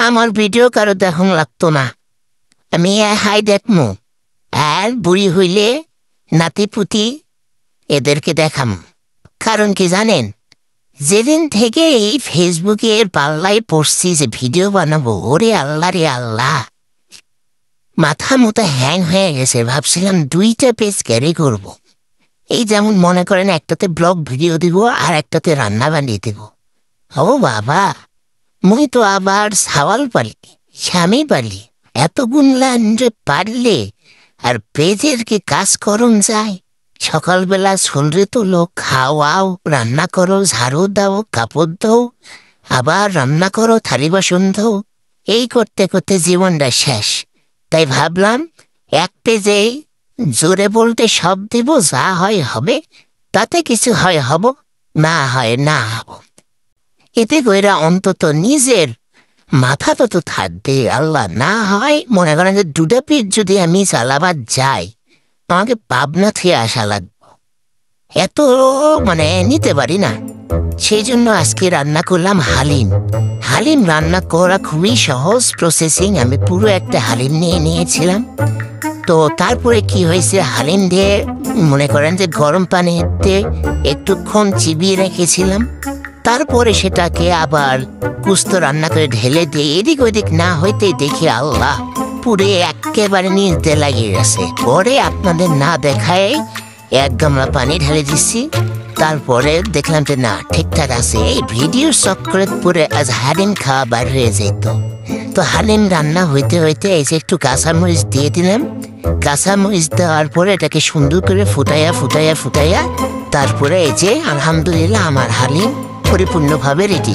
আমার ভিডিও কারো দেখন লাগতো না। আমি হাই দেখমু, আর বুড়ি হইলে নাতি পুতি এদেরকে দেখাম। কারণ কি জানেন, যেদিন থেকে এই ফেসবুকের পাল্লায় পড়ছি যে ভিডিও বানাবো, ওরে আল্লাহ রে আল্লাহ, মাথা মতো হ্যাং হয়ে গেছে। ভাবছিলাম 2টা পেজ ক্যারি করব। এই যেমন মনে করেন, একটাতে ব্লগ ভিডিও দিব আর একটাতে রান্না বানিয়ে দেব। ও বাবা, মুই তো আবার সাওয়াল পালি, স্বামী পালি, এত গুনলান যে পারলে আর পেজের কি কাজ করুন যায়। সকালবেলা শুনলে তো লোক খাওয়াও, রান্না করো, ঝাড়ু দাও, কাপড় দাও, আবার রান্না করো, থালি বাসন দাও। এই করতে করতে জীবনটা শেষ। তাই ভাবলাম এক পেজেই জোরে বলতে সব দিব, যা হয় হবে, তাতে কিছু হয় হব, না হয় না হব। এতে কইরা অন্তত নিজের মাথা তো থাকবে। আল্লাহ না হয় মনে করেন যে 2টা পেজ যদি আমি চালাবার যাই, আমাকে পাবনা থেকে আসা লাগবে, এত নিতে পারি না। সেই জন্য আজকে রান্না করলাম হালিম। হালিম রান্না করা খুবই সহজ প্রসেসিং। আমি পুরো একটা হালিম নিয়ে নিয়েছিলাম। তো তারপরে কি হয়েছে, হালিম দিয়ে মনে করেন যে গরম পানিতে একটুক্ষণ চিবিয়ে রেখেছিলাম। তারপরে সেটাকে আবার কুস্তো রান্না করে ঢেলে দিয়ে এদিক ওদিক না হইতে দেখি আল্লাহ পুরে একেবারে নিচতে লাগিয়ে গেছে। পরে আপনাদের না দেখায় 1 গামলা পানি ঢেলে দিচ্ছি। তারপরে দেখলাম যে না, ঠিকঠাক আছে। এই ভিডিও চক্করে পুরে আজ হালিম খাওয়া বাইরে যেত। তো হালিম রান্না হইতে হইতে এই যে একটু কাঁচামরিচ দিয়ে দিলাম। কাঁচামরিচ দেওয়ার পরে এটাকে সুন্দর করে ফুটাইয়া তারপরে এই যে আলহামদুলিল্লাহ আমার হালিম পরিপূর্ণভাবে রেডি।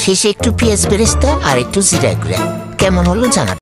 শেষে একটু পেঁয়াজ বেরেস্তা আর একটু জিরা গুঁড়া। কেমন হলো জানাবেন।